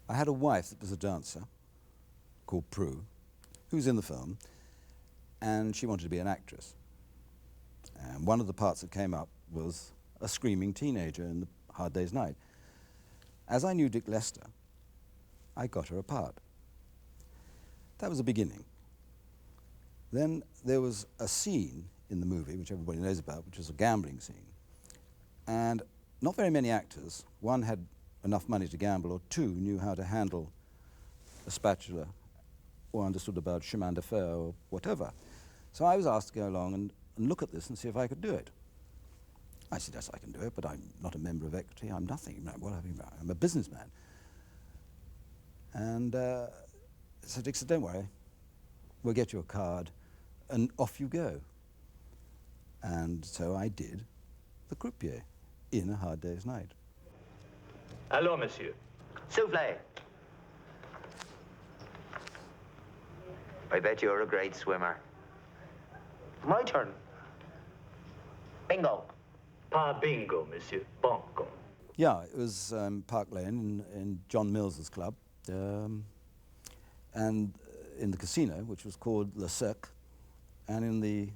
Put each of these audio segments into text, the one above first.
I had a wife that was a dancer called Prue, who's in the film, and she wanted to be an actress. And one of the parts that came up was a screaming teenager in The Hard Day's Night. As I knew Dick Lester, I got her a part. That was the beginning. Then there was a scene in the movie, which everybody knows about, which was a gambling scene. And not very many actors, one had enough money to gamble, or two knew how to handle a spatula, or understood about chemin de fer, or whatever. So I was asked to go along and look at this and see if I could do it. I said, yes, I can do it, but I'm not a member of Equity, I'm nothing. I'm a businessman. And so Dick said, don't worry, we'll get you a card, and off you go. And so I did the croupier in A Hard Day's Night. Alors, monsieur. Souffle. I bet you're a great swimmer. My turn. Bingo. Pas bingo, monsieur. Banco. Yeah, it was Park Lane in John Mills's club, and in the casino, which was called Le Cirque, and in the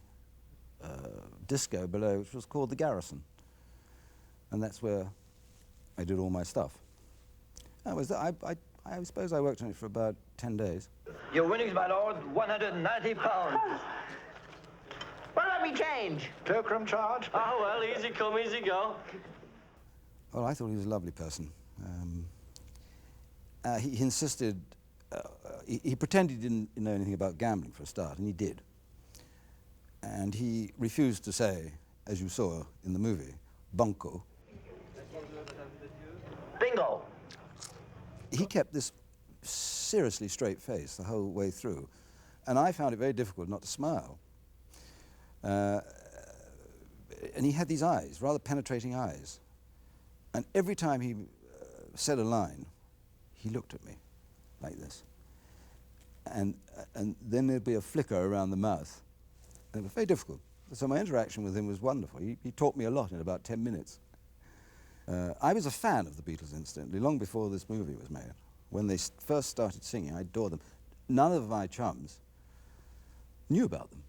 disco below, which was called the Garrison. And that's where I did all my stuff. I suppose I worked on it for about 10 days. Your winnings, my lord, £190. Well, let me change. Cloakroom charge? Oh, well, easy come, easy go. Well, I thought he was a lovely person. He insisted, he pretended he didn't know anything about gambling for a start, and he did. And he refused to say, as you saw in the movie, Banco. Bingo. He kept this seriously straight face the whole way through, and I found it very difficult not to smile. And he had these eyes, rather penetrating eyes. And every time he said a line, he looked at me like this. And then there'd be a flicker around the mouth. And it was very difficult. So my interaction with him was wonderful. He taught me a lot in about 10 minutes. I was a fan of the Beatles, incidentally, long before this movie was made. When they first started singing, I adored them. None of my chums knew about them.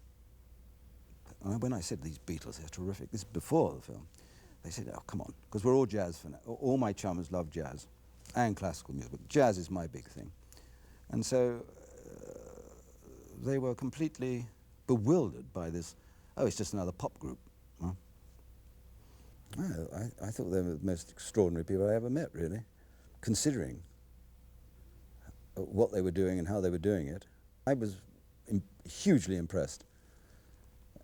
And when I said, these Beatles, they're terrific, this is before the film, they said, oh, come on, because we're all jazz fanatics. All my chums love jazz and classical music, but jazz is my big thing. And so they were completely bewildered by this, oh, it's just another pop group. Huh? Well, I thought they were the most extraordinary people I ever met, really, considering what they were doing and how they were doing it. I was hugely impressed.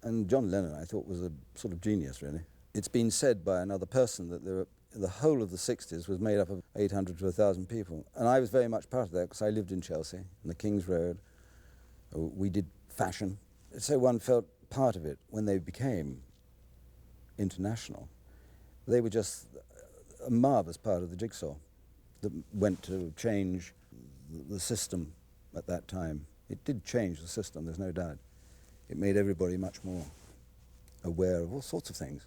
And John Lennon, I thought, was a sort of genius, really. It's been said by another person that the whole of the 60s was made up of 800 to 1,000 people. And I was very much part of that, because I lived in Chelsea, in the King's Road. We did fashion. So one felt part of it when they became international. They were just a marvellous part of the jigsaw that went to change the system at that time. It did change the system, there's no doubt. It made everybody much more aware of all sorts of things.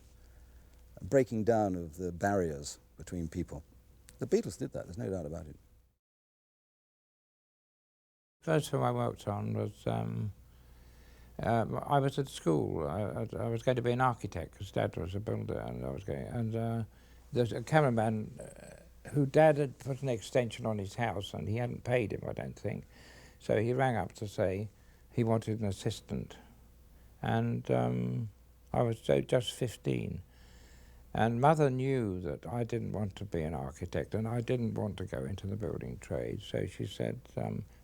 A breaking down of the barriers between people. The Beatles did that, there's no doubt about it. First film I worked on was, I was at school. I was going to be an architect because Dad was a builder, and I was going. And there's a cameraman who Dad had put an extension on his house, and he hadn't paid him, I don't think. So he rang up to say he wanted an assistant, and I was just 15. And Mother knew that I didn't want to be an architect, and I didn't want to go into the building trade. So she said,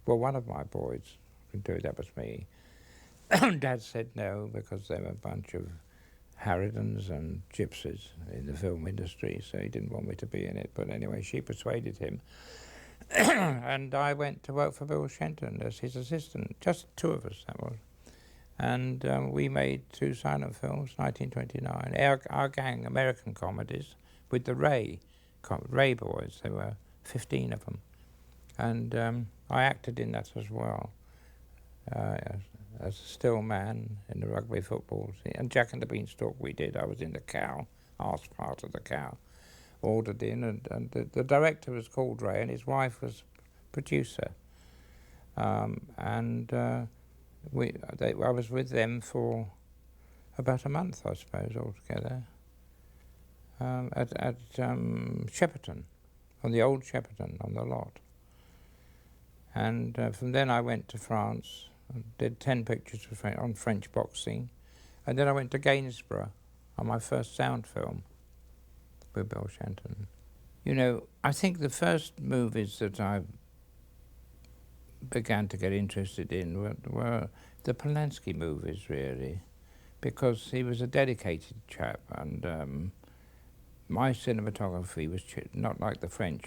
well, one of my boys can do it. That was me. Dad said no, because they were a bunch of harridans and gypsies in the film industry, so he didn't want me to be in it. But anyway, she persuaded him. And I went to work for Bill Shenton as his assistant. Just two of us, that was. And we made 2 silent films, 1929. Our gang, American comedies, with the Ray boys. There were 15 of them. And I acted in that as well. As a still man in the rugby football scene. And Jack and the Beanstalk we did. I was in the cow, arse part of the cow, ordered in. And the director was called Ray, and his wife was producer. And I was with them for about a month, I suppose, altogether, at Shepperton, on the old Shepperton, on the lot. And from then I went to France, and did 10 pictures on French boxing, and then I went to Gainsborough on my first sound film with Bill Shenton. You know, I think the first movies that I began to get interested in were the Polanski movies, really, because he was a dedicated chap, and my cinematography was not like the French,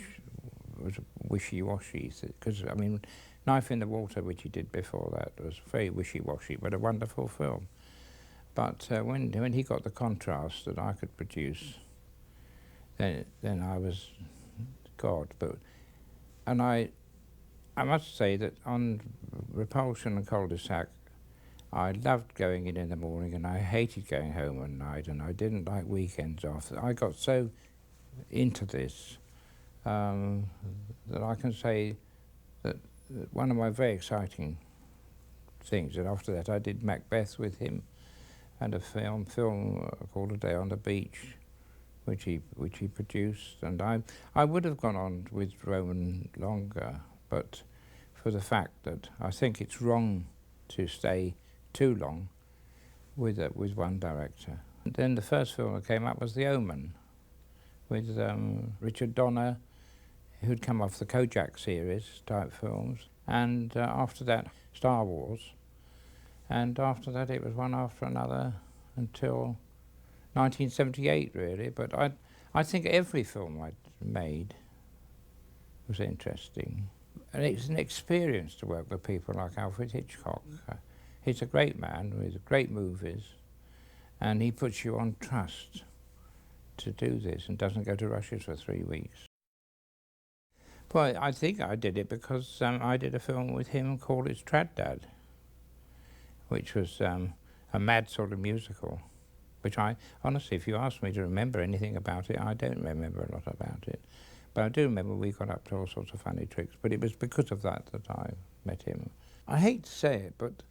was wishy-washy, because, I mean, Knife in the Water, which he did before that, was very wishy-washy, but a wonderful film. But when he got the contrast that I could produce, then I was God. And I must say that on Repulsion and Cul-de-sac, I loved going in the morning, and I hated going home at night, and I didn't like weekends off. I got so into this that I can say that one of my very exciting things, and after that I did Macbeth with him, and a film called A Day on the Beach, which he produced, and I would have gone on with Roman longer, but for the fact that I think it's wrong to stay too long with one director. And then the first film that came up was The Omen, with Richard Donner, who'd come off the Kojak series type films, and after that Star Wars, and after that it was one after another until 1978 really. But I think every film I'd made was interesting, and it's an experience to work with people like Alfred Hitchcock. He's a great man with great movies, and he puts you on trust to do this and doesn't go to Russia for 3 weeks. Well, I think I did it because I did a film with him called It's Trad Dad, which was a mad sort of musical, which I, honestly, if you ask me to remember anything about it, I don't remember a lot about it. But I do remember we got up to all sorts of funny tricks, but it was because of that I met him. I hate to say it, but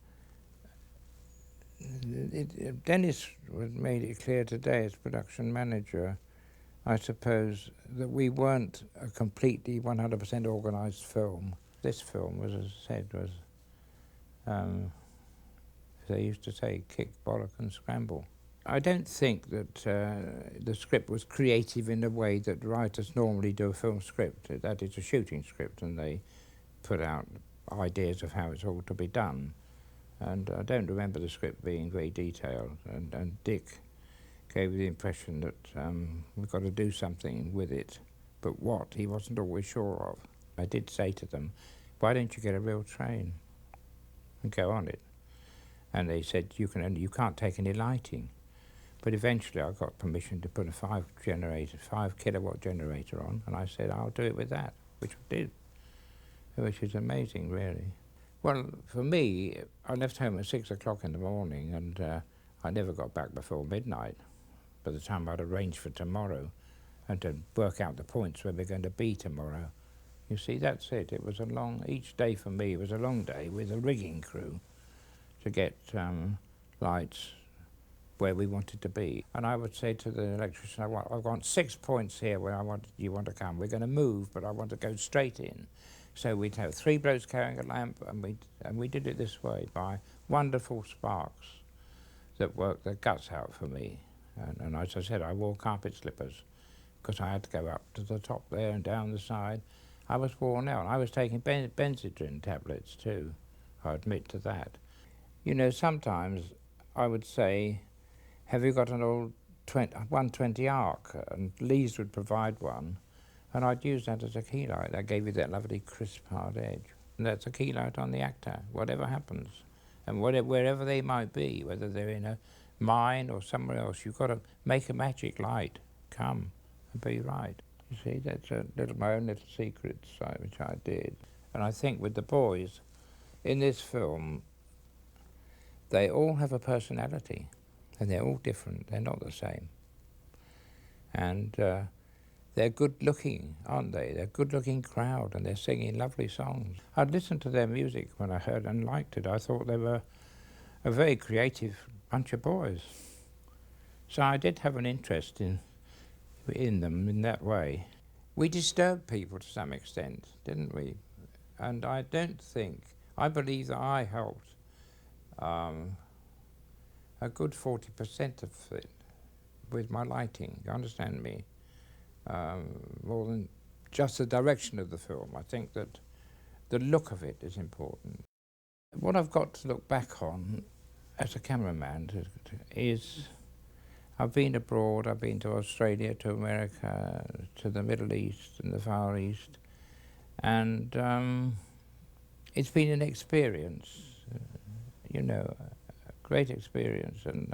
Dennis made it clear today as production manager, I suppose, that we weren't a completely 100% organised film. This film was, as I said, was, as they used to say, kick, bollock and scramble. I don't think that the script was creative in the way that writers normally do a film script. That is a shooting script, and they put out ideas of how it's all to be done. And I don't remember the script being very detailed, and Dick gave the impression that we've got to do something with it, but what, he wasn't always sure of. I did say to them, why don't you get a real train and go on it? And they said, you can't take any lighting. But eventually I got permission to put a 5 kilowatt generator on, and I said, I'll do it with that, which I did, which is amazing, really. Well, for me, I left home at 6 o'clock in the morning, and I never got back before midnight by the time I'd arranged for tomorrow and to work out the points where we're going to be tomorrow. You see, that's it. It was a long, each day for me was a long day with a rigging crew to get lights where we wanted to be. And I would say to the electrician, I want 6 points here where you want to come. We're going to move, but I want to go straight in. So we'd have 3 blokes carrying a lamp, and we did it this way by wonderful sparks that worked their guts out for me. And as I said, I wore carpet slippers because I had to go up to the top there and down the side. I was worn out. I was taking Benzedrine tablets too, I admit to that. You know, sometimes I would say, have you got an old 120 arc? And Lees would provide one, and I'd use that as a key light. That gave you that lovely crisp hard edge. And that's a key light on the actor, whatever happens. And wherever they might be, whether they're in a mine or somewhere else, you've got to make a magic light come and be right. You see, that's my own little secret side, which I did. And I think with the boys in this film, they all have a personality, and they're all different. They're not the same. And They're good looking, aren't they? They're a good looking crowd and they're singing lovely songs. I'd listened to their music when I heard and liked it. I thought they were a very creative bunch of boys. So I did have an interest in them in that way. We disturbed people to some extent, didn't we? And I believe that I helped a good 40% of it with my lighting, you understand me? More than just the direction of the film. I think that the look of it is important. What I've got to look back on as a cameraman is I've been abroad, I've been to Australia, to America, to the Middle East and the Far East, and it's been an experience, you know, a great experience, and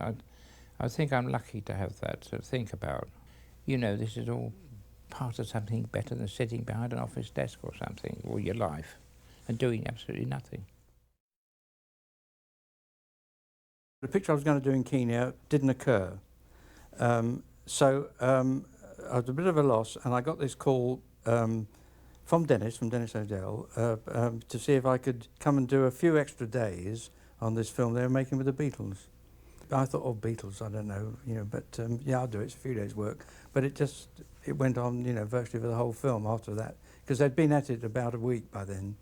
I think I'm lucky to have that to think about. You know, this is all part of something better than sitting behind an office desk or something all your life and doing absolutely nothing. The picture I was going to do in Kenya didn't occur. So I was a bit of a loss, and I got this call from Dennis O'Dell, to see if I could come and do a few extra days on this film they were making with the Beatles. I thought, oh, Beatles, I don't know, you know, but yeah, I'll do it. It's a few days' work. But it went on, you know, virtually for the whole film after that, because they'd been at it about a week by then.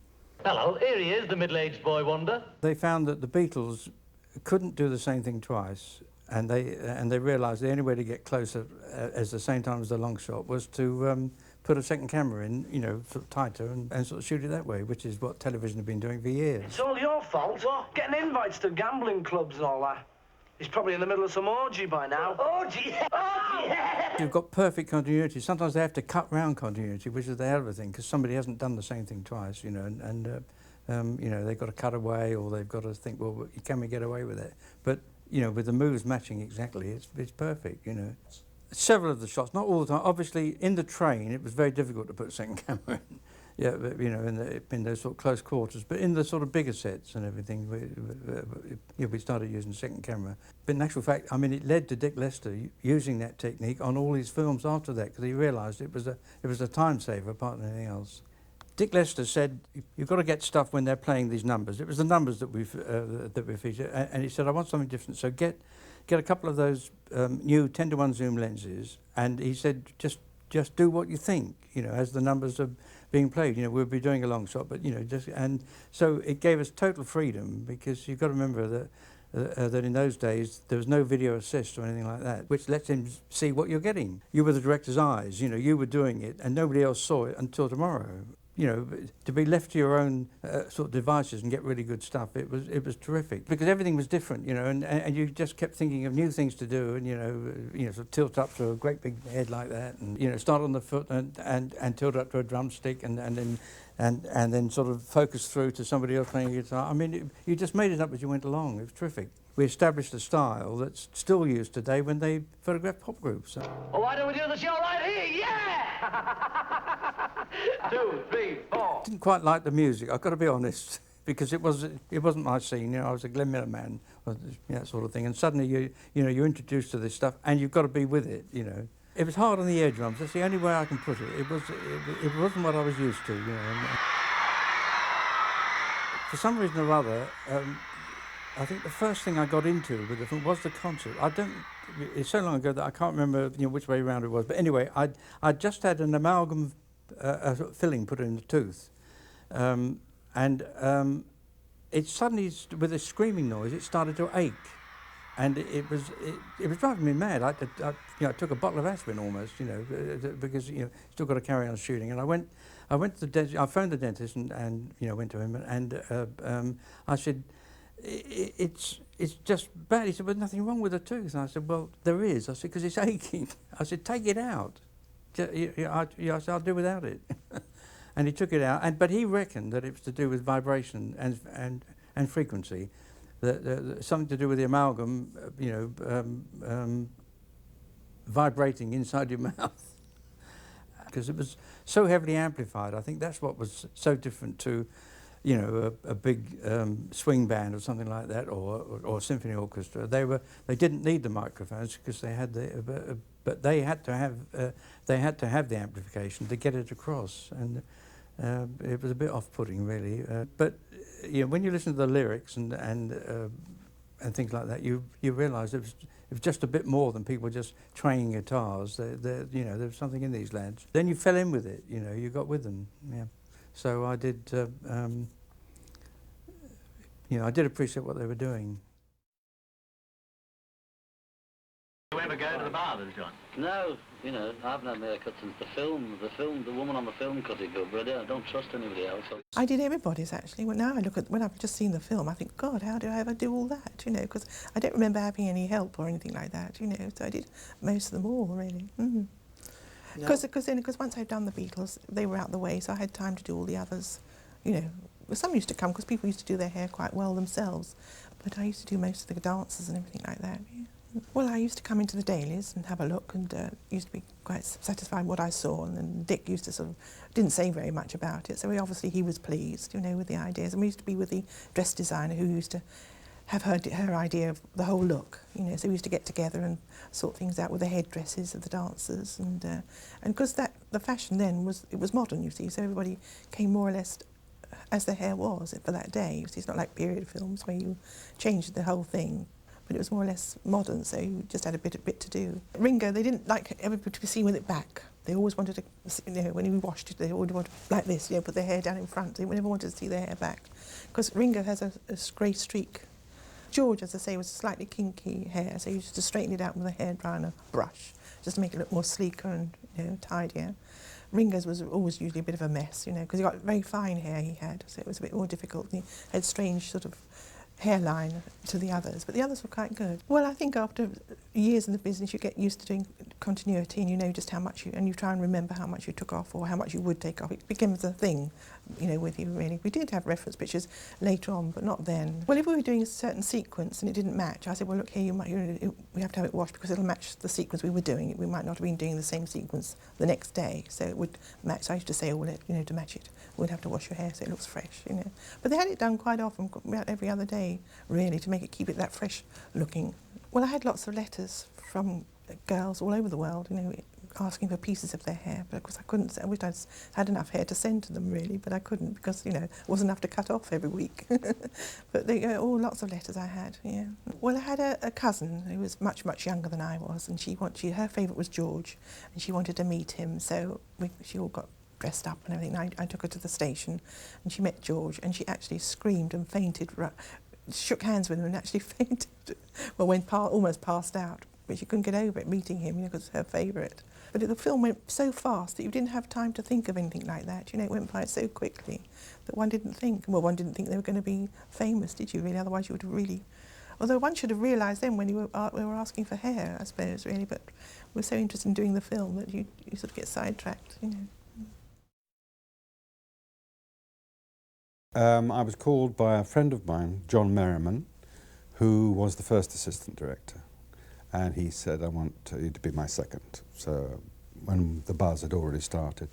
Hello, here he is, the middle-aged boy wonder. They found that the Beatles couldn't do the same thing twice, and they realised the only way to get closer at the same time as the long shot was to put a second camera in, you know, sort of tighter and sort of shoot it that way, which is what television have been doing for years. It's all your fault. What? Getting invites to gambling clubs and all that. He's probably in the middle of some orgy by now. Orgy? Orgy! You've got perfect continuity. Sometimes they have to cut round continuity, which is the hell of a thing, because somebody hasn't done the same thing twice, you know, and you know, they've got to cut away, or they've got to think, well, can we get away with it? But, you know, with the moves matching exactly, it's perfect, you know. Several of the shots, not all the time. Obviously, in the train, it was very difficult to put a second camera in. Yeah, but, you know, in those sort of close quarters. But in the sort of bigger sets and everything, we started using the second camera. But in actual fact, I mean, it led to Dick Lester using that technique on all his films after that, because he realised it was a time saver apart from anything else. Dick Lester said, you've got to get stuff when they're playing these numbers. It was the numbers that we featured, and he said, I want something different. So get a couple of those new 10-to-1 zoom lenses, and he said, just do what you think, you know, as the numbers are being played. You know, we'll be doing a long shot, but, you know, and so it gave us total freedom, because you've got to remember that in those days there was no video assist or anything like that, which lets him see what you're getting. You were the director's eyes, you know, you were doing it, and nobody else saw it until tomorrow. You know, to be left to your own sort of devices and get really good stuff, it was terrific, because everything was different, you know, and you just kept thinking of new things to do, and you know, sort of tilt up to a great big head like that, and you know, start on the foot and tilt up to a drumstick, and then sort of focus through to somebody else playing a guitar. I mean, you just made it up as you went along. It was terrific. We established a style that's still used today when they photograph pop groups. Well, why don't we do the show right here? Yeah! 2, 3, 4. Didn't quite like the music, I've got to be honest, because it wasn't my scene. You know, I was a Glenn Miller man, that sort of thing. And suddenly you're introduced to this stuff, and you've got to be with it. You know, it was hard on the eardrums. That's the only way I can put it. It wasn't what I was used to. You know, for some reason or other, I think the first thing I got into with the film was the concert. It's so long ago that I can't remember, you know, which way around it was. But anyway, I just had an amalgam filling put in the tooth, and it suddenly, with a screaming noise, it started to ache, and it was driving me mad. I took a bottle of aspirin almost, you know, because you know, still got to carry on shooting. And I went to the dentist. I phoned the dentist and you know, went to him, and I said, it's just bad. He said, well, nothing wrong with the tooth. And I said, well, there is. I said, because it's aching. I said, take it out. I said, I'll do without it. And he took it out, but he reckoned that it was to do with vibration and frequency, something to do with the amalgam, you know, vibrating inside your mouth. Because it was so heavily amplified. I think that's what was so different to, you know, a big swing band or something like that, or a symphony orchestra. They didn't need the microphones because they had but they had to have the amplification to get it across, and it was a bit off-putting, really. But you know, when you listen to the lyrics and things like that, you realise it was just a bit more than people just twanging guitars. You know, there was something in these lads. Then you fell in with it. You know, you got with them. Yeah. So I did. You know, I did appreciate what they were doing. Do you ever go to the barbers, John? No, you know, I haven't had my haircut since the film. The woman on the film cut it good, but I don't trust anybody else. I did everybody's, actually. Well, now I look at, when I've just seen the film, I think, God, how do I ever do all that, you know, because I don't remember having any help or anything like that, you know, so I did most of them all, really. Because once I'd done the Beatles, they were out the way, so I had time to do all the others, you know. Well, some used to come, because people used to do their hair quite well themselves, but I used to do most of the dances and everything like that, yeah. Well, I used to come into the dailies and have a look, and used to be quite satisfied with what I saw, and then Dick used to sort of, didn't say very much about it, so obviously he was pleased, you know, with the ideas. And we used to be with the dress designer who used to have her idea of the whole look, you know, so we used to get together and sort things out with the headdresses of the dancers, and because the fashion then was modern, you see, so everybody came more or less as the hair was for that day. You see, it's not like period films where you changed the whole thing. But it was more or less modern, so you just had a bit to do. Ringo, they didn't like everybody to be seen with it back. They always wanted to, you know, when he washed it, they always wanted like this, you know, put their hair down in front. They never wanted to see their hair back, because Ringo has a grey streak. George, as I say, was slightly kinky hair, so he used to straighten it out with a hairdryer and a brush, just to make it look more sleeker and, you know, tidier. Ringo's was always usually a bit of a mess, you know, because he got very fine hair he had, so it was a bit more difficult. He had strange sort of hairline to the others, but the others were quite good. Well, I think after years in the business you get used to doing continuity, and you know just how much you try and remember how much you took off or how much you would take off. It becomes a thing, you know, with you really. We did have reference pictures later on, but not then. Well, if we were doing a certain sequence and it didn't match, I said, well, look here, we have to have it washed because it'll match the sequence we were doing. We might not have been doing the same sequence the next day, so it would match. So I used to say, well, you know, to match it, we'd have to wash your hair so it looks fresh, you know. But they had it done quite often, about every other day, really, to keep it that fresh looking. Well, I had lots of letters from girls all over the world, you know, asking for pieces of their hair, but of course I couldn't. I wish I had enough hair to send to them, really, but I couldn't because, you know, it wasn't enough to cut off every week. But lots of letters I had, yeah. Well, I had a cousin who was much, much younger than I was, and her favourite was George, and she wanted to meet him, so she all got dressed up and everything. I took her to the station, and she met George, and she actually screamed and fainted, shook hands with him and actually fainted. Well, almost passed out, but she couldn't get over it, meeting him, you know, because it's her favourite. But the film went so fast that you didn't have time to think of anything like that. You know, it went by so quickly that one didn't think they were going to be famous, did you really? Otherwise you would have really... Although one should have realised then when we were asking for hair, I suppose, really, but we're so interested in doing the film that you sort of get sidetracked, you know. I was called by a friend of mine, John Merriman, who was the first assistant director. And he said, I want you to be my second. So when the buzz had already started.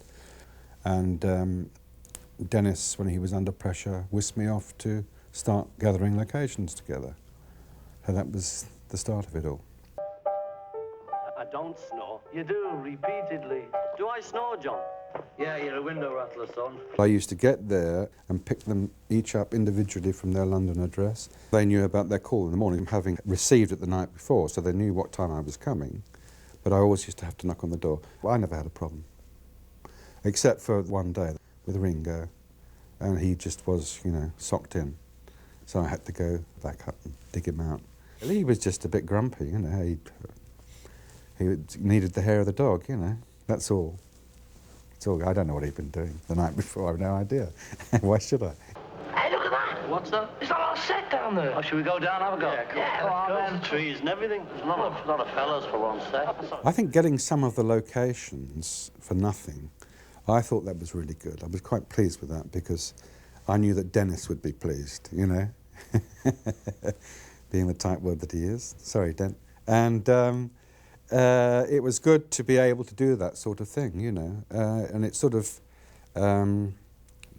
And Dennis, when he was under pressure, whisked me off to start gathering locations together. And that was the start of it all. I don't snore. You do, repeatedly. Do I snore, John? Yeah, you're a window rattler, son. I used to get there and pick them each up individually from their London address. They knew about their call in the morning, having received it the night before, so they knew what time I was coming. But I always used to have to knock on the door. Well, I never had a problem, except for one day with Ringo, and he just was, you know, socked in. So I had to go back up and dig him out. He was just a bit grumpy, you know. He needed the hair of the dog, you know, that's all. I don't know what he'd been doing the night before. I have no idea. Why should I? Hey, look at that! What's that? It's not all set down there. Oh, should we go down and have a go? Yeah, let's go. Trees and everything. There's a lot of fellas for one set. I think getting some of the locations for nothing, I thought that was really good. I was quite pleased with that because I knew that Dennis would be pleased, you know, being the tightwad that he is. Sorry, Den. And it was good to be able to do that sort of thing, you know, and it sort of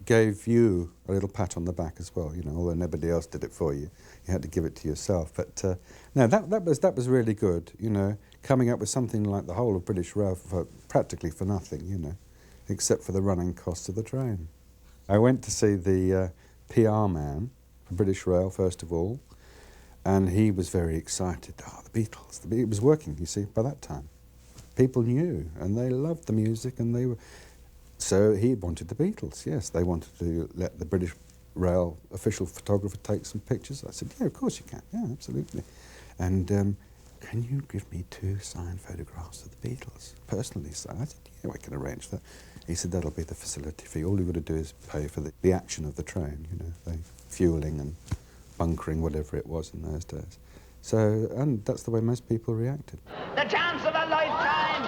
gave you a little pat on the back as well, you know, although nobody else did it for you. You had to give it to yourself. But no, that was really good, you know, coming up with something like the whole of British Rail for practically for nothing, you know, except for the running costs of the train. I went to see the PR man for British Rail, first of all, and he was very excited. Oh, the Beatles. It was working, you see, by that time. People knew, and they loved the music, and they were... So he wanted the Beatles, yes. They wanted to let the British Rail official photographer take some pictures. I said, yeah, of course you can. Yeah, absolutely. And can you give me 2 signed photographs of the Beatles, personally signed? I said, yeah, I can arrange that. He said, that'll be the facility fee. All you've got to do is pay for the action of the train, you know, the fuelling and bunkering, whatever it was in those days. So, and that's the way most people reacted. The chance of a lifetime!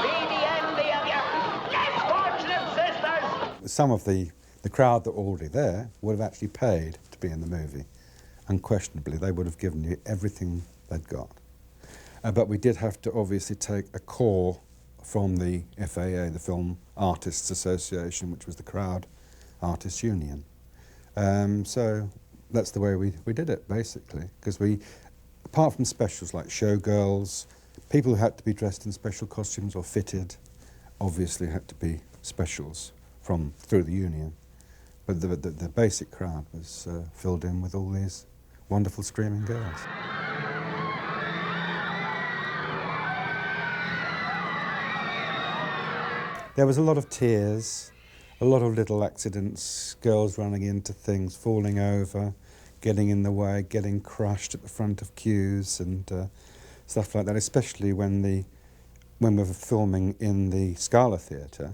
Be the envy of your less fortunate sisters! Some of the crowd that were already there would have actually paid to be in the movie. Unquestionably, they would have given you everything they'd got. But we did have to obviously take a core from the FAA, the Film Artists Association, which was the Crowd Artists Union. So that's the way we did it, basically, because we, apart from specials like showgirls, people who had to be dressed in special costumes or fitted, obviously had to be specials through the union. But the basic crowd was filled in with all these wonderful screaming girls. There was a lot of tears, a lot of little accidents, girls running into things, falling over, getting in the way, getting crushed at the front of queues and stuff like that, especially when we were filming in the Scala Theatre.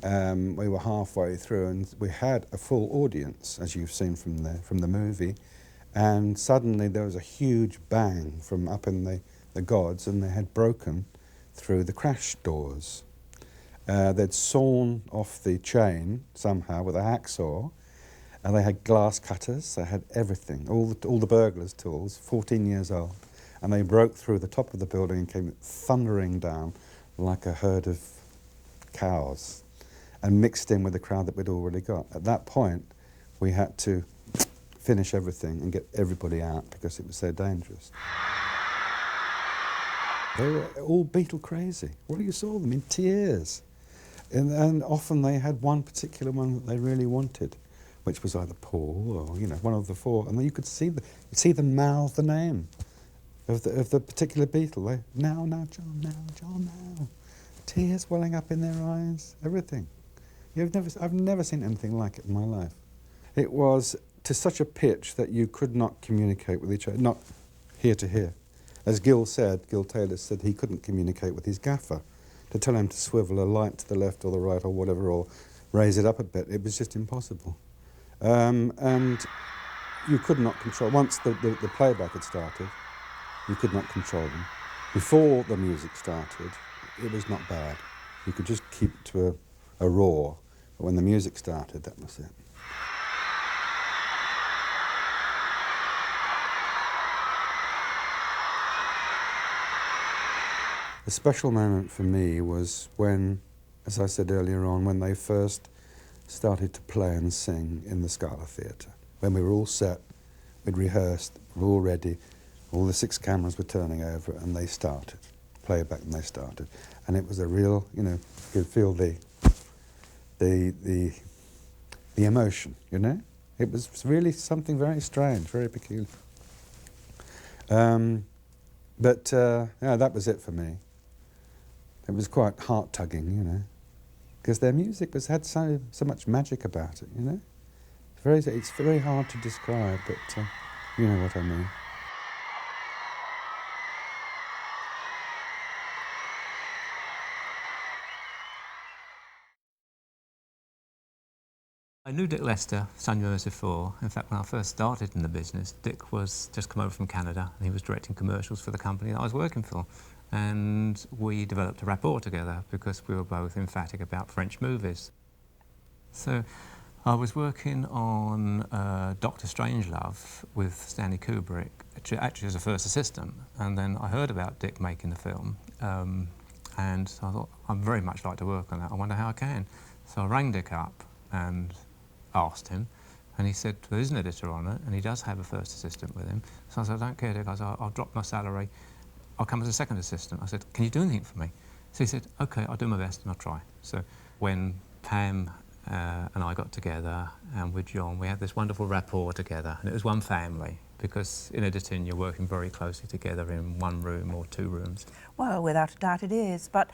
We were halfway through and we had a full audience, as you've seen from the movie, and suddenly there was a huge bang from up in the gods, and they had broken through the crash doors. They'd sawn off the chain somehow with a hacksaw, and they had glass cutters, they had everything, all the burglars' tools, 14 years old, and they broke through the top of the building and came thundering down like a herd of cows and mixed in with the crowd that we'd already got. At that point, we had to finish everything and get everybody out because it was so dangerous. They were all Beatle crazy. Well, you saw them in tears. And often they had one particular one that they really wanted, which was either Paul or, you know, one of the 4. And then you could see them mouth the name of the particular Beatle. Now, John, now. Tears welling up in their eyes, everything. I've never seen anything like it in my life. It was to such a pitch that you could not communicate with each other, not ear to ear. As Gil Taylor said, he couldn't communicate with his gaffer. To tell him to swivel a light to the left or the right or whatever, or raise it up a bit, it was just impossible. And you could not control, once the playback had started, you could not control them. Before the music started, it was not bad. You could just keep it to a roar, but when the music started, that was it. The special moment for me was when, as I said earlier on, when they first started to play and sing in the Scala Theatre. When we were all set, we'd rehearsed, we were all ready, all the 6 cameras were turning over, and they started. Playback, and they started. And it was a real, you know, you could feel the emotion, you know? It was really something very strange, very peculiar. Yeah, that was it for me. It was quite heart-tugging, you know, because their music had so much magic about it, you know. It's very hard to describe, but you know what I mean. I knew Dick Lester some years before. In fact, when I first started in the business, Dick was just come over from Canada and he was directing commercials for the company that I was working for. And we developed a rapport together because we were both emphatic about French movies. So I was working on Dr. Strangelove with Stanley Kubrick, actually as a first assistant. And then I heard about Dick making the film. And so I thought, I'd very much like to work on that. I wonder how I can. So I rang Dick up and asked him, and he said, there is an editor on it, and he does have a first assistant with him. So I said, I don't care, Dick. I said, I'll drop my salary. I'll come as a second assistant. I said, can you do anything for me? So he said, OK, I'll do my best and I'll try. So when Pam and I got together, and with John, we had this wonderful rapport together, and it was one family, because in editing you're working very closely together in one room or two rooms. Well, without a doubt it is, but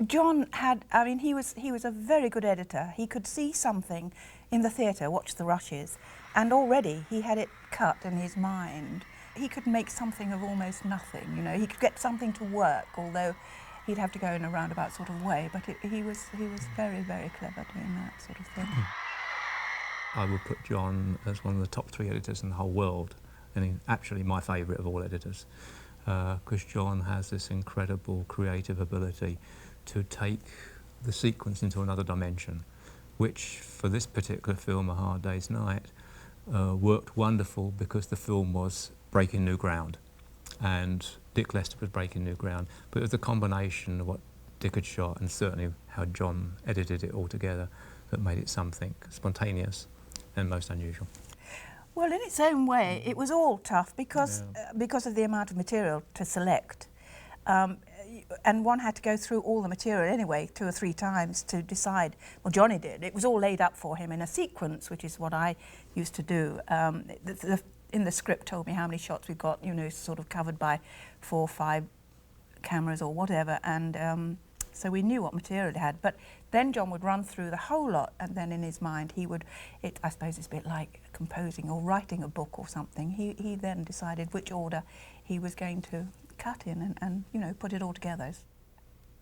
John had, I mean, he was a very good editor. He could see something in the theatre, watch the rushes, and already he had it cut in his mind. He could make something of almost nothing, you know. He could get something to work, although he'd have to go in a roundabout sort of way, but he was very, very clever doing that sort of thing. I would put John as one of the top 3 editors in the whole world, and he's actually my favourite of all editors, because John has this incredible creative ability to take the sequence into another dimension, which for this particular film, A Hard Day's Night, worked wonderful because the film was breaking new ground, and Dick Lester was breaking new ground, but it was the combination of what Dick had shot and certainly how John edited it all together that made it something spontaneous and most unusual. Well, in its own way, it was all tough because of the amount of material to select. And one had to go through all the material anyway 2 or 3 times to decide. Well, Johnny did. It was all laid up for him in a sequence, which is what I used to do. In the script told me how many shots we got, you know, sort of covered by 4 or 5 cameras or whatever, and so we knew what material it had. But then John would run through the whole lot, and then in his mind he would, I suppose it's a bit like composing or writing a book or something. He then decided which order he was going to cut in and you know, put it all together.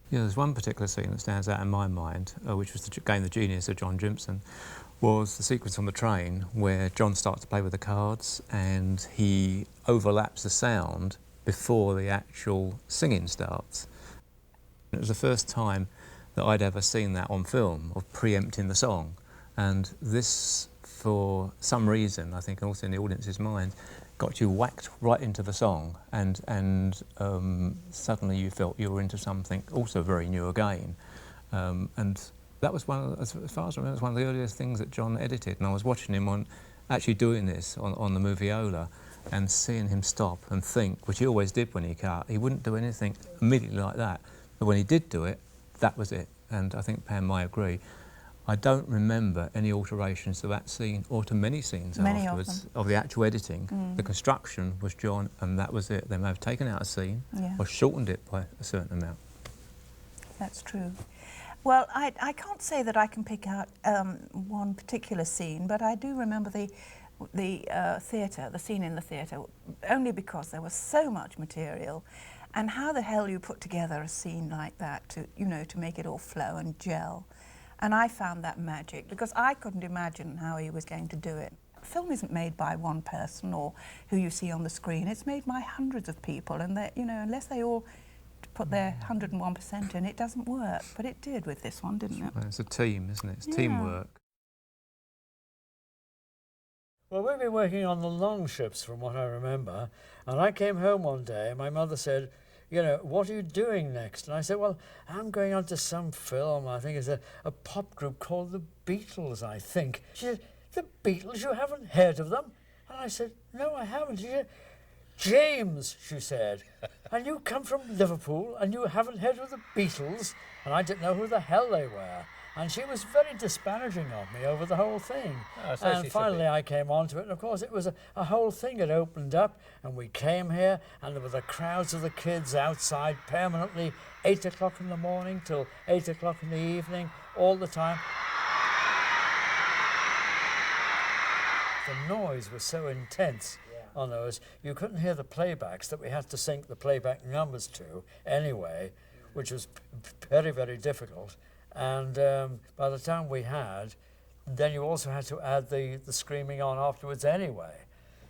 Yeah, there's one particular scene that stands out in my mind, which was again the genius of John Jimson, was the sequence on the train where John starts to play with the cards and he overlaps the sound before the actual singing starts. It was the first time that I'd ever seen that on film, of preempting the song. And this, for some reason, I think also in the audience's mind, got you whacked right into the song, and suddenly you felt you were into something also very new again. And that was as far as I remember, it was one of the earliest things that John edited, and I was watching him actually doing this on the Moviola, and seeing him stop and think, which he always did when he cut. He wouldn't do anything immediately like that, but when he did do it, that was it. And I think Pam might agree. I don't remember any alterations to that scene or to many scenes afterwards of the actual editing. The construction was John, and that was it. They may have taken out a scene or shortened it by a certain amount. That's true. Well, I can't say that I can pick out one particular scene, but I do remember the theatre, the scene in the theatre, only because there was so much material. And how the hell you put together a scene like that to, you know, to make it all flow and gel. And I found that magic, because I couldn't imagine how he was going to do it. Film isn't made by one person or who you see on the screen. It's made by hundreds of people, and they, you know, unless they all put their 101% in, it doesn't work. But it did with this one, didn't it? Well, it's a team, isn't it? It's teamwork. Well, we've been working on the long ships, from what I remember, and I came home one day and my mother said, you know, what are you doing next? And I said, well, I'm going on to some film. I think it's a pop group called the Beatles, I think. She said, the Beatles? You haven't heard of them? And I said, no, I haven't. She said, James, she said, and you come from Liverpool and you haven't heard of the Beatles? And I didn't know who the hell they were. And she was very disparaging of me over the whole thing. And finally I came onto it, and of course it was a whole thing. It opened up, and we came here, and there were the crowds of the kids outside permanently, 8 o'clock in the morning till 8 o'clock in the evening, all the time. The noise was so intense on those, you couldn't hear the playbacks that we had to sync the playback numbers to anyway, which was very, very difficult. And by the time we had, then you also had to add the screaming on afterwards anyway.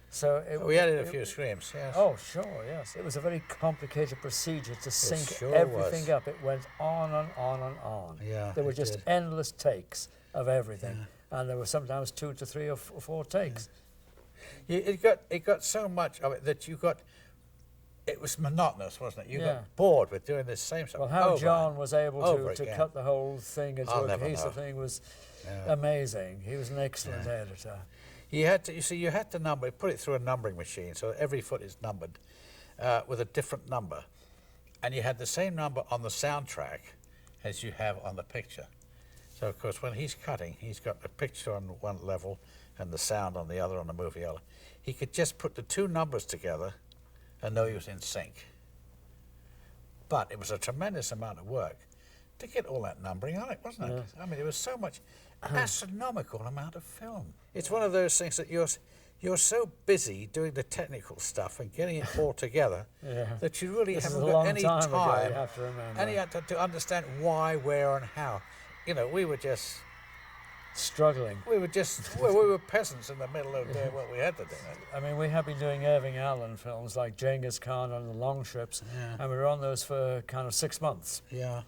So we added a few screams, yes. Oh, sure, yes. It was a very complicated procedure to sync everything up. It went on and on and on. Yeah, there were just endless takes of everything, and there were sometimes 2 to 3 or 4 takes. Yeah. It got so much of it that you got. It was monotonous, wasn't it? You got bored with doing this same stuff. Well, how John was able to cut the whole thing into a cohesive thing was amazing. He was an excellent editor. You had to, you see, you had to number, put it through a numbering machine, so every foot is numbered. with a different number. And you had the same number on the soundtrack as you have on the picture. So, of course, when he's cutting, he's got the picture on one level and the sound on the other on the movie. He could just put the two numbers together and know he was in sync. But it was a tremendous amount of work to get all that numbering on it, wasn't it? I mean, it was so much astronomical amount of film. It's one of those things that you're so busy doing the technical stuff and getting it all together that you really haven't got any time to understand why, where, and how. You know, we were just struggling. We were just we were peasants in the middle of doing what we had to do. I mean, we have been doing Irving Allen films like Genghis Khan and the Longships, and we were on those for kind of 6 months. Yeah.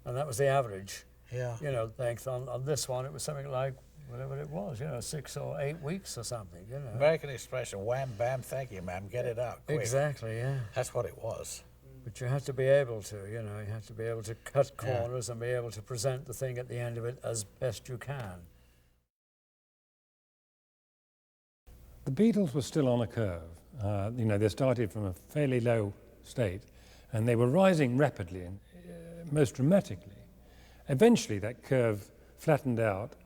And that was the average. Yeah. You know, length. On this one, it was something like whatever it was, you know, 6 or 8 weeks or something, you know. American expression, wham, bam, thank you, ma'am, get it out quick. Exactly, yeah. That's what it was. But you have to be able to, you know, you have to be able to cut corners and be able to present the thing at the end of it as best you can. The Beatles were still on a curve. You know, they started from a fairly low state, and they were rising rapidly and most dramatically. Eventually, that curve flattened out,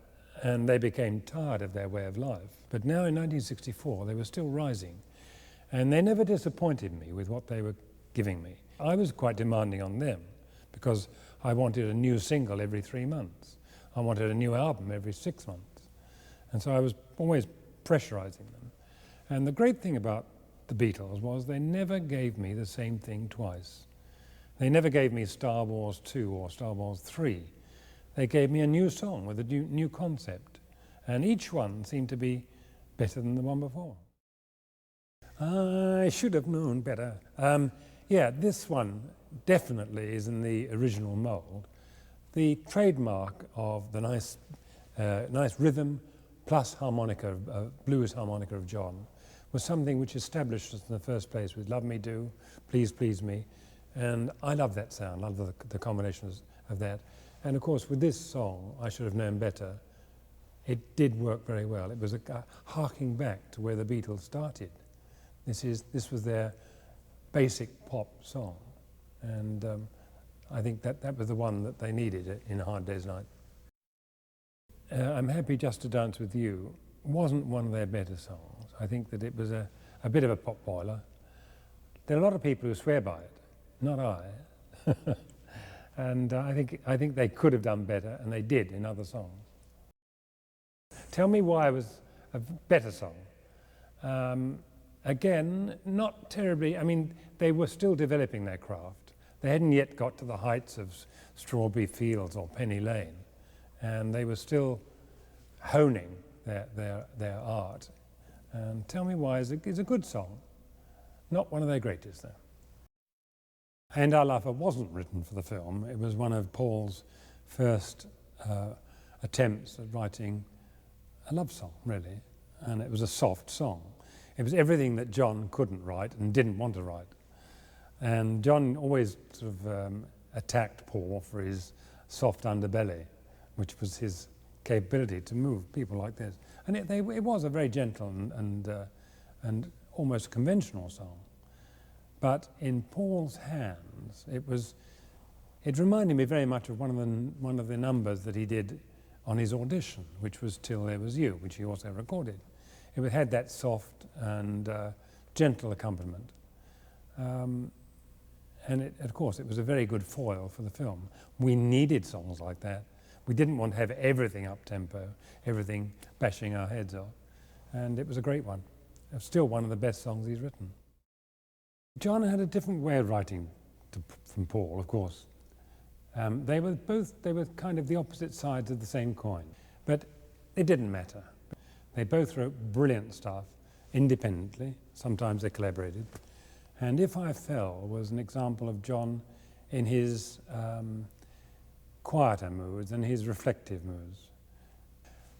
and they became tired of their way of life. But now in 1964, they were still rising, and they never disappointed me with what they were giving me. I was quite demanding on them because I wanted a new single every 3 months. I wanted a new album every 6 months. And so I was always pressurizing them. And the great thing about the Beatles was they never gave me the same thing twice. They never gave me Star Wars 2 or Star Wars 3. They gave me a new song with a new concept. And each one seemed to be better than the one before. I should have known better. Yeah, this one definitely is in the original mold. The trademark of the nice rhythm plus harmonica, blues harmonica of John, was something which established us in the first place with Love Me Do, Please Please Me, and I love that sound, I love the combination of that. And of course with this song, I Should Have Known Better, it did work very well. It was a harking back to where the Beatles started. This was their basic pop song, and I think that was the one that they needed in A Hard Day's Night. I'm Happy Just to Dance With You wasn't one of their better songs. I think that it was a bit of a pop boiler. There are a lot of people who swear by it, not I. And I think they could have done better, and they did in other songs. Tell Me Why was a better song. Again, not terribly, I mean, they were still developing their craft. They hadn't yet got to the heights of Strawberry Fields or Penny Lane, and they were still honing their art. And Tell Me Why is a good song, not one of their greatest though. And Our Lover wasn't written for the film. It was one of Paul's first attempts at writing a love song, really, and it was a soft song. It was everything that John couldn't write and didn't want to write. And John always sort of attacked Paul for his soft underbelly, which was his capability to move people like this. And it was a very gentle and almost conventional song. But in Paul's hands, it reminded me very much of one of the numbers that he did on his audition, which was Till There Was You, which he also recorded. It had that soft and gentle accompaniment. And of course, it was a very good foil for the film. We needed songs like that. We didn't want to have everything up-tempo, everything bashing our heads off. And it was a great one. It's still one of the best songs he's written. John had a different way of writing from Paul, of course. They were kind of the opposite sides of the same coin. But it didn't matter. They both wrote brilliant stuff independently. Sometimes they collaborated. And If I Fell was an example of John in his quieter moods and his reflective moods.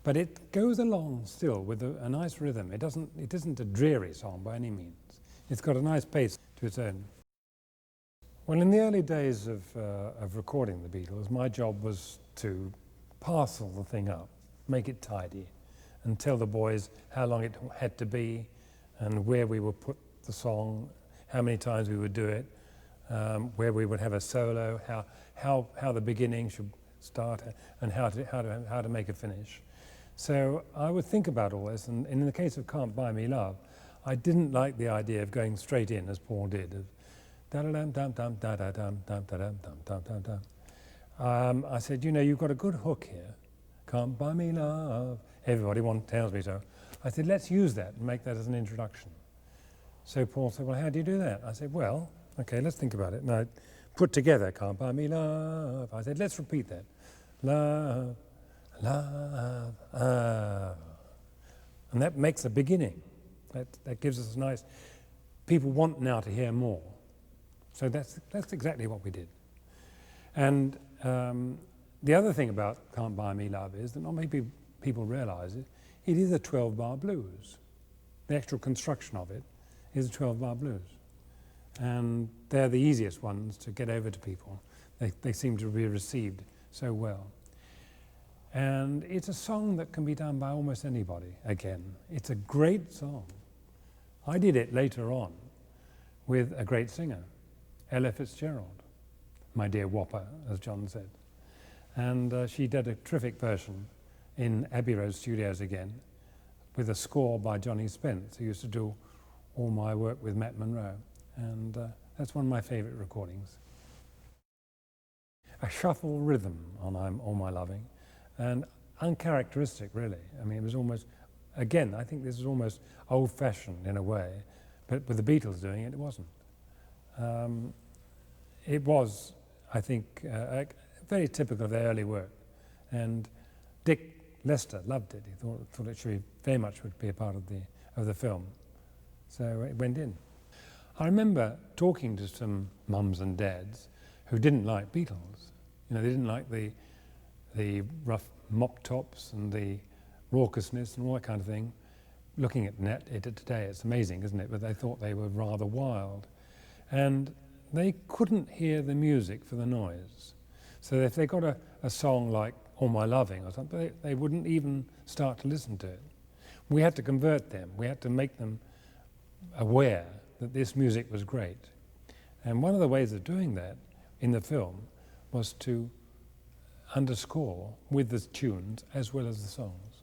But it goes along still with a nice rhythm. It isn't a dreary song by any means. It's got a nice pace to its own. Well, in the early days of recording the Beatles, my job was to parcel the thing up, make it tidy, and tell the boys how long it had to be and where we would put the song, how many times we would do it, where we would have a solo, how the beginning should start, and how to make a finish. So I would think about all this, and in the case of Can't Buy Me Love, I didn't like the idea of going straight in as Paul did. Of I said, you know, you've got a good hook here. Can't buy me love. Everybody tells me so. I said, let's use that and make that as an introduction. So Paul said, well, how do you do that? I said, well, okay, let's think about it. And I put together, can't buy me love. I said, let's repeat that. Love, love, love. And that makes a beginning. That gives us a nice, people want now to hear more. So that's exactly what we did. And the other thing about Can't Buy Me Love is that not many people realise it. It is a 12-bar blues. The actual construction of it is a 12-bar blues. And they're the easiest ones to get over to people. They seem to be received so well. And it's a song that can be done by almost anybody, again. It's a great song. I did it later on with a great singer, Ella Fitzgerald, my dear Whopper, as John said. And she did a terrific version in Abbey Road Studios again, with a score by Johnny Spence, who used to do all my work with Matt Monro. And that's one of my favourite recordings. A shuffle rhythm on All My Loving, and uncharacteristic, really. I mean, it was almost, again, I think this is almost old-fashioned in a way, but with the Beatles doing it, it wasn't. It was, I think, very typical of their early work. And Dick Lester loved it. He thought it should be, very much would be a part of the film. So it went in. I remember talking to some mums and dads who didn't like Beatles. You know, they didn't like the rough mop tops and the raucousness and all that kind of thing. Looking at it today, it's amazing, isn't it? But they thought they were rather wild. And they couldn't hear the music for the noise. So if they got a song like All My Loving or something, they wouldn't even start to listen to it. We had to convert them. We had to make them aware that this music was great. And one of the ways of doing that in the film was to underscore with the tunes as well as the songs.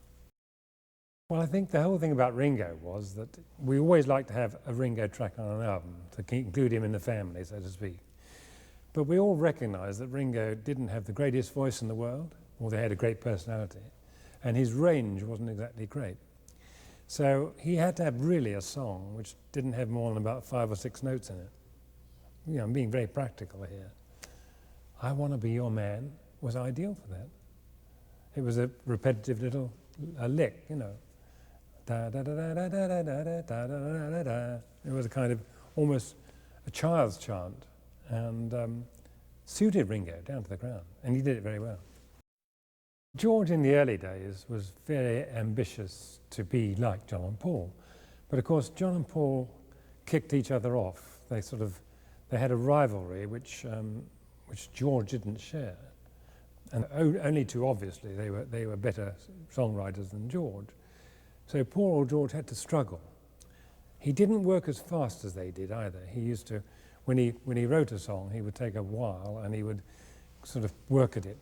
Well, I think the whole thing about Ringo was that we always like to have a Ringo track on an album to include him in the family, so to speak. But we all recognise that Ringo didn't have the greatest voice in the world, or they had a great personality, and his range wasn't exactly great. So he had to have really a song which didn't have more than about 5 or 6 notes in it. You know, I'm being very practical here. I Want to Be Your Man was ideal for that. It was a repetitive little lick, you know. Da da da da da da da da da da da da. It was a kind of almost a child's chant, and suited Ringo down to the ground, and he did it very well. George in the early days was very ambitious to be like John and Paul, but of course John and Paul kicked each other off. They had a rivalry which George didn't share, and only too obviously they were better songwriters than George. So Paul or George had to struggle. He didn't work as fast as they did either. He used to, when he wrote a song, he would take a while and he would sort of work at it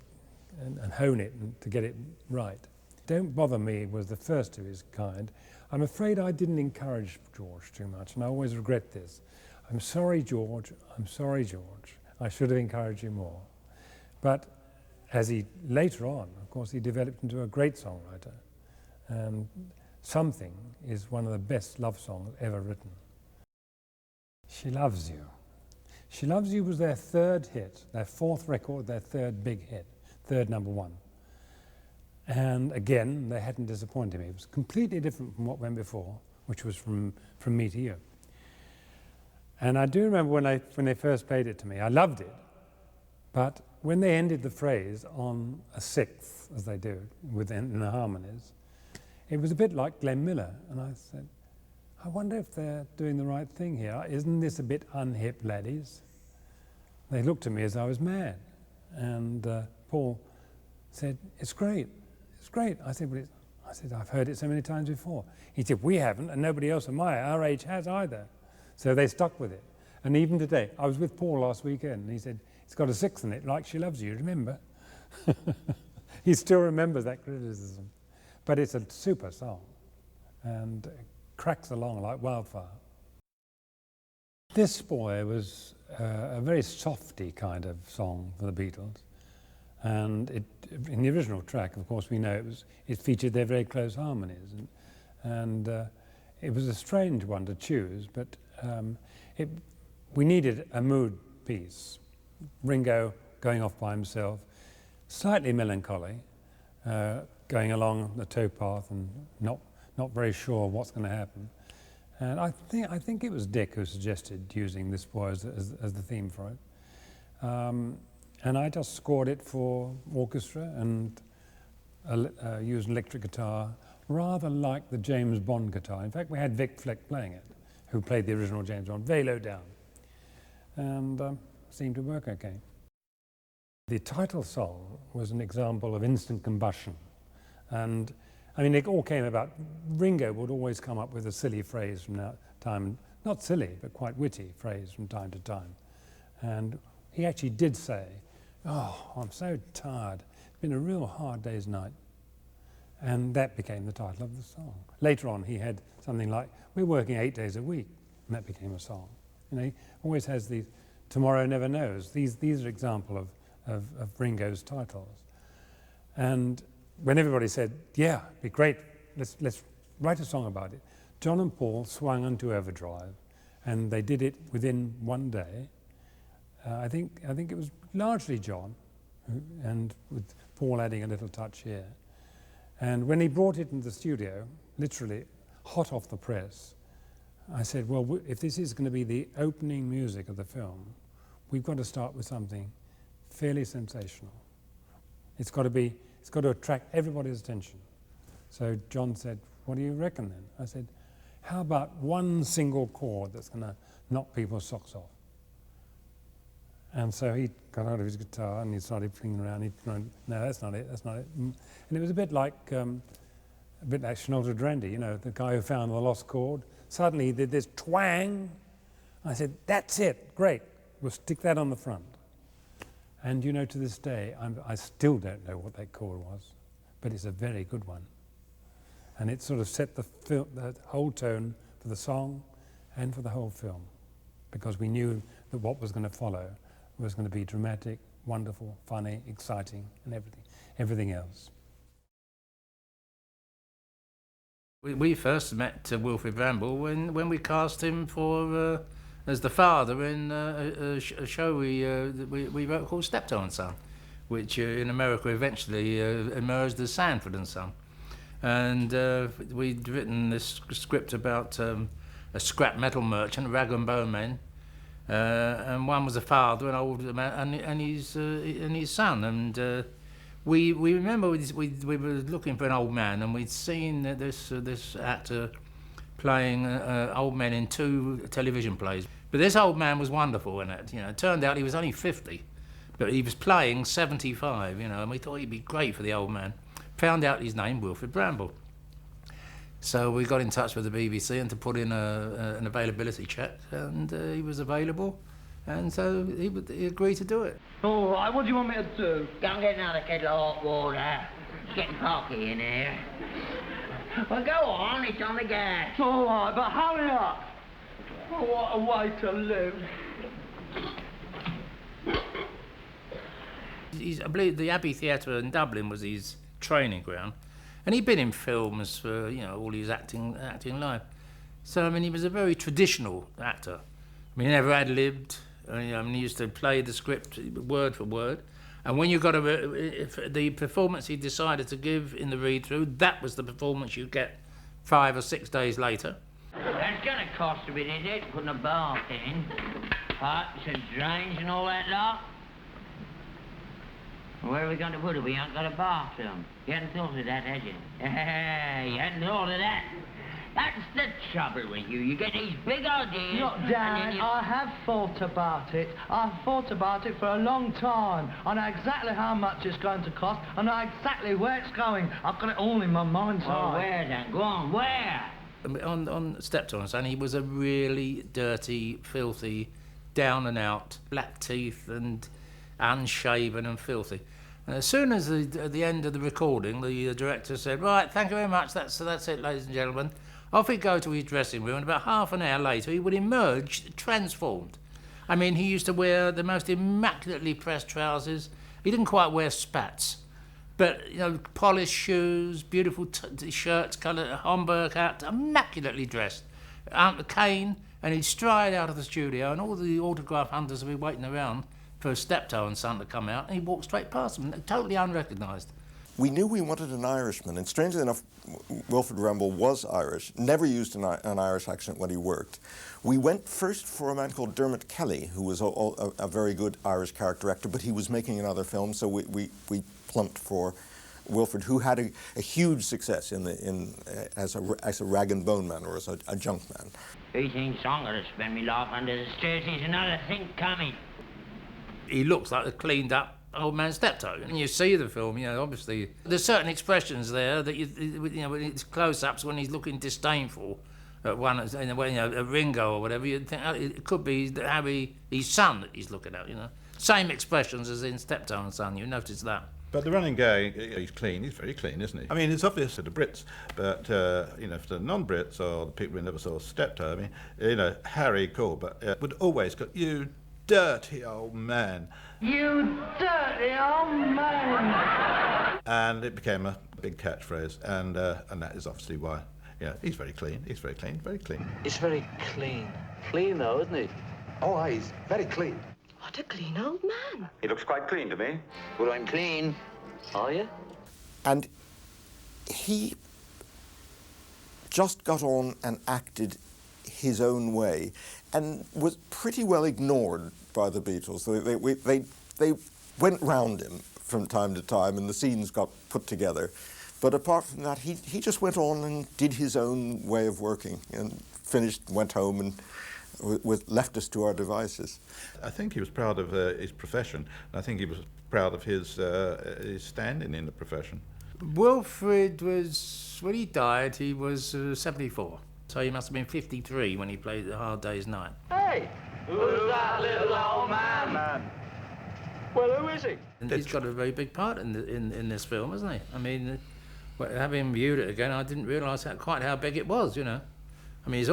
and hone it to get it right. Don't Bother Me was the first of his kind. I'm afraid I didn't encourage George too much, and I always regret this. I'm sorry, George. I'm sorry, George. I should have encouraged you more. But as he later on, of course, he developed into a great songwriter. And Something is one of the best love songs ever written. She Loves You. She Loves You was their third hit, their fourth record, their third big hit, third number one. And again, they hadn't disappointed me. It was completely different from what went before, which was from Me to You. And I do remember when they first played it to me, I loved it. But when they ended the phrase on a sixth, as they do in the harmonies, it was a bit like Glenn Miller. And I said, I wonder if they're doing the right thing here. Isn't this a bit unhip, laddies? They looked at me as I was mad. And Paul said, it's great. It's great. I said, I've heard it so many times before. He said, we haven't, and nobody else our age has either. So they stuck with it. And even today, I was with Paul last weekend, and he said, it's got a 6 in it, like She Loves You, remember? He still remembers that criticism. But it's a super song, and it cracks along like wildfire. This Boy was a very softy kind of song for the Beatles. And in the original track, of course, we know it featured their very close harmonies. And it was a strange one to choose, but we needed a mood piece. Ringo going off by himself, slightly melancholy, going along the towpath and not very sure what's going to happen. And I think it was Dick who suggested using This Boy as the theme for it. And I just scored it for orchestra and used an electric guitar, rather like the James Bond guitar. In fact, we had Vic Fleck playing it, who played the original James Bond, very low down. And seemed to work okay. The title song was an example of instant combustion. And I mean, it all came about, Ringo would always come up with a silly phrase from time, not silly, but quite witty phrase from time to time. And he actually did say, "Oh, I'm so tired. It's been a real hard day's night." And that became the title of the song. Later on, he had something like, "We're working 8 days a week," and that became a song. You know, he always has these, "Tomorrow Never Knows." These are example of Ringo's titles. And when everybody said, "Yeah, it'd be great, let's write a song about it," John and Paul swung onto overdrive, and they did it within one day. I think it was largely John, and with Paul adding a little touch here. And when he brought it into the studio, literally hot off the press, I said, well, if this is going to be the opening music of the film, we've got to start with something fairly sensational. It's got to attract everybody's attention. So John said, "What do you reckon then?" I said, "How about one single chord that's going to knock people's socks off?" And so he got out of his guitar and he started playing around. He went, "No, that's not it, that's not it." And it was a bit like Shinolta Durante, you know, the guy who found the lost chord. Suddenly he did this twang. I said, "That's it, great, we'll stick that on the front." And you know, to this day, I still don't know what that chord was, but it's a very good one. And it sort of set the whole tone for the song and for the whole film, because we knew that what was going to follow was going to be dramatic, wonderful, funny, exciting, and everything else. We first met Wilfrid Bramble when we cast him for as the father in a show we wrote called Steptoe and Son, which in America eventually emerged as Sanford and Son. And we'd written this script about a scrap metal merchant, rag and bone men, and one was a father, an old man, and his son. And we remember we were looking for an old man, and we'd seen this actor playing old men in 2 television plays. But this old man was wonderful in it. You know, it turned out he was only 50, but he was playing 75. You know, and we thought he'd be great for the old man. Found out his name, Wilfrid Bramble. So we got in touch with the BBC and to put in an availability check, and he was available, and so he agreed to do it. All right, what do you want me to do? Go and get another kettle of hot water. It's getting cocky in here. Well, go on, it's on the gas. All right, but hurry up. Oh, what a way to live. I believe the Abbey Theatre in Dublin was his training ground, and he'd been in films for all his acting life. So I mean, he was a very traditional actor. I mean, he never ad-libbed. He used to play the script word for word. And when you got the performance he decided to give in the read-through, that was the performance you get 5 or 6 days later. That's going to cost a bit, is it? Putting a bath in, pipes and drains and all that lot. Where are we going to put it? We ain't got a bathroom. You hadn't thought of that, had you? You hadn't thought of that. That's the trouble with you. You get these big ideas. Look, Dan, I have thought about it. I've thought about it for a long time. I know exactly how much it's going to cost. I know exactly where it's going. I've got it all in my mind's eye. Well, where then? Go on, where? On Steptoe and Son, he was a really dirty, filthy down and out, black teeth and unshaven and filthy. And as soon as at the end of the recording, the director said, "Right, thank you very much, that's it, ladies and gentlemen." Off he'd go to his dressing room, and about half an hour later he would emerge transformed. I mean, he used to wear the most immaculately pressed trousers. He didn't quite wear spats, but, you know, polished shoes, beautiful shirts, coloured Homburg hat, immaculately dressed. Aunt cane, and he'd stride out of the studio, and all the autograph hunters would be waiting around for Steptoe and Son to come out, and he'd walk straight past them, totally unrecognised. We knew we wanted an Irishman, and strangely enough, Wilfrid Ramble was Irish, never used an Irish accent when he worked. We went first for a man called Dermot Kelly, who was a very good Irish character actor, but he was making another film, so we plumped for Wilfrid, who had a huge success as a rag and bone man, or as a junk man. He thinks I'm going to spend me life under the stairs. There's another thing coming. He looks like a cleaned up old man Steptoe, and you see the film, you know, obviously there's certain expressions there that you know, when it's close-ups, when he's looking disdainful at one, you know, a Ringo or whatever, you'd think, oh, it could be Harry, his son, that he's looking at, you know. Same expressions as in Steptoe and Son, you notice that. But the running gag, he's clean, he's very clean, isn't he? I mean, it's obvious to the Brits, but, you know, for the non-Brits or the people who never saw Steptoe, I mean, you know, Harry, cool, but would always go, "You dirty old man." You dirty old man! And it became a big catchphrase, and that is obviously why, yeah, he's very clean, very clean. He's very clean. Clean though, isn't he? Oh, he's very clean. What a clean old man. He looks quite clean to me. Well, I'm clean. Are you? And he just got on and acted his own way, and was pretty well ignored by the Beatles. They went round him from time to time, and the scenes got put together. But apart from that, he just went on and did his own way of working, and finished, went home, and left us to our devices. I think he was proud of his profession. I think he was proud of his standing in the profession. Wilfrid was, when he died, he was 74. So he must have been 53 when he played A Hard Day's Night. Hey, who's that little old man? Well, who is he? And he's got a very big part in this film, hasn't he? I mean, having viewed it again, I didn't realise quite how big it was, you know. I mean, he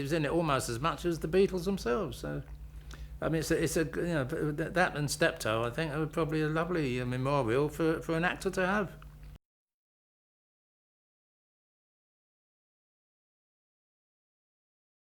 was in it almost as much as the Beatles themselves. So, I mean, it's a you know, that and Steptoe, I think, are probably a lovely memorial for an actor to have.